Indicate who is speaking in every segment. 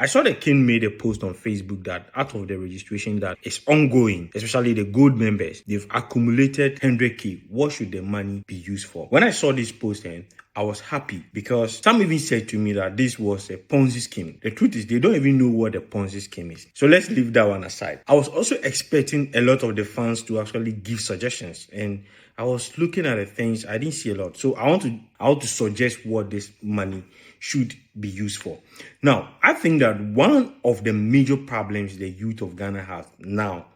Speaker 1: I saw the king made a post on Facebook that out of the registration that is ongoing, especially the gold members, they've accumulated 100k. What should the money be used for? When I saw this post, I was happy because some even said to me that this was a Ponzi scheme. The truth is, they don't even know what the Ponzi scheme is. So let's leave that one aside. I was also expecting a lot of the fans to actually give suggestions, and I was looking at the things. I didn't see a lot. So I want to suggest what this money should be used for. Now, I think that one of the major problems the youth of Ghana have now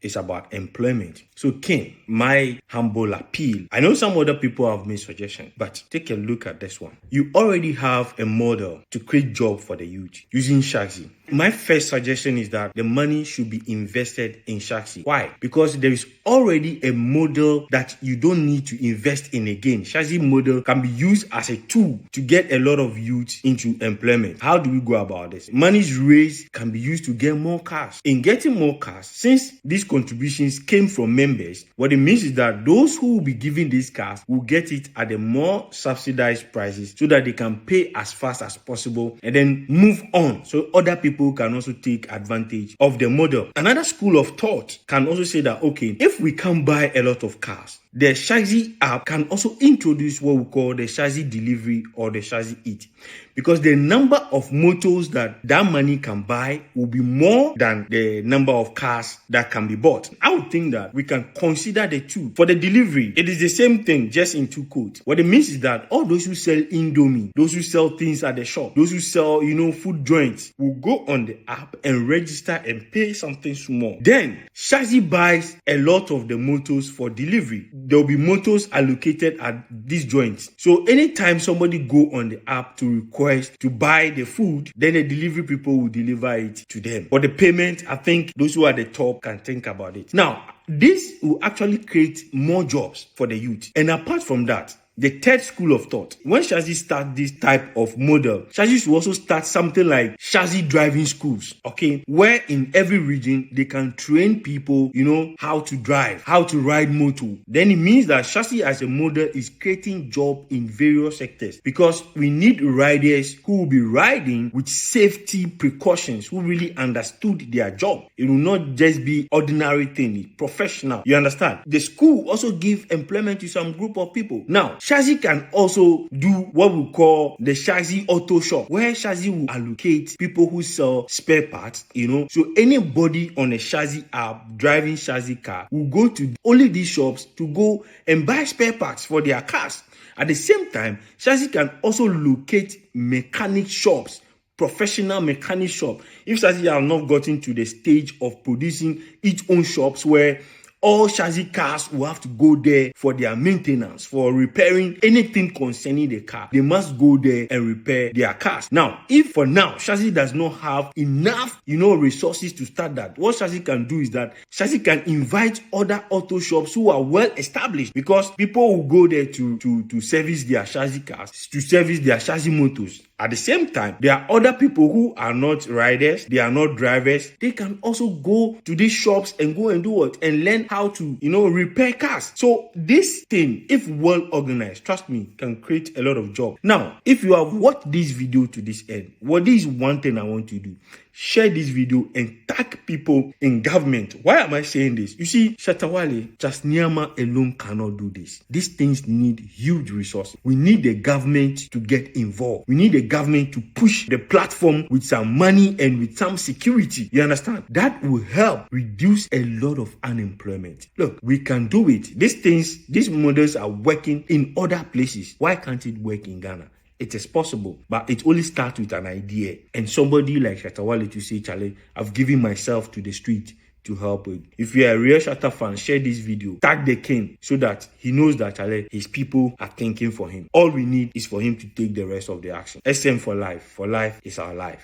Speaker 1: is about employment. So, King, my humble appeal. I know some other people have made suggestions, but take a look at this one. You already have a model to create job for the youth using Shaxi. My first suggestion is that the money should be invested in Shaxi. Why? Because there is already a model that you don't need to invest in again. Shaxi model can be used as a tool to get a lot of youth into employment. How do we go about this? Monies raised can be used to get more cars. In getting more cars, since these contributions came from members, what it means is that those who will be giving these cars will get it at the more subsidized prices so that they can pay as fast as possible and then move on. So other people can also take advantage of the model. Another school of thought can also say that, okay, if we can't buy a lot of cars, the Shaxi app can also introduce what we call the Shaxi delivery or the Shaxi eat, because the number of motors that money can buy will be more than the number of cars that can be bought. I would think that we can consider the two. For the delivery, it is the same thing, just in two codes. What it means is that all those who sell Indomie, those who sell things at the shop, those who sell, food joints will go on the app and register and pay something small. Then Shaxi buys a lot of the motors for delivery. There will be motors allocated at these joints. So anytime somebody go on the app to request to buy the food, then the delivery people will deliver it to them. For the payment, I think those who are at the top can think about it. Now, this will actually create more jobs for the youth. And apart from that, the third school of thought, when Shaxi start this type of model, Shaxi should also start something like Shaxi driving schools, okay? Where in every region, they can train people, how to drive, how to ride motor. Then it means that Shaxi as a model is creating job in various sectors, because we need riders who will be riding with safety precautions, who really understood their job. It will not just be ordinary thing, it's professional. You understand? The school also give employment to some group of people. Now, Shaxi can also do what we call the Shaxi auto shop, where Shaxi will allocate people who sell spare parts, So anybody on a Shaxi app driving Shaxi car will go to only these shops to go and buy spare parts for their cars. At the same time, Shaxi can also locate mechanic shops, professional mechanic shop. If Shaxi have not gotten to the stage of producing its own shops where all Shaxi cars will have to go there for their maintenance, for repairing anything concerning the car. They must go there and repair their cars. Now, if for now Shaxi does not have enough, resources to start that, what Shaxi can do is that Shaxi can invite other auto shops who are well established, because people will go there to service their Shaxi cars, to service their Shaxi motors. At the same time, there are other people who are not riders, they are not drivers. They can also go to these shops and go and do what? And learn how to, repair cars. So this thing, if well organized, trust me, can create a lot of jobs. Now, if you have watched this video to this end, what is one thing I want you to do? Share this video and tag people in government. Why am I saying this? You see, Shatawale, just Nyama alone cannot do this. These things need huge resources. We need the government to get involved. We need the government to push the platform with some money and with some security. You understand? That will help reduce a lot of unemployment. Look, we can do it. These models are working in other places. Why can't it work in Ghana? It is possible, but it only starts with an idea. And somebody like Shatawale to say, Charlie, I've given myself to the street to help with. If you're a real Shatta fan, share this video, tag the king, so that he knows that Charlie, his people are thinking for him. All we need is for him to take the rest of the action. SM for life. For life is our life.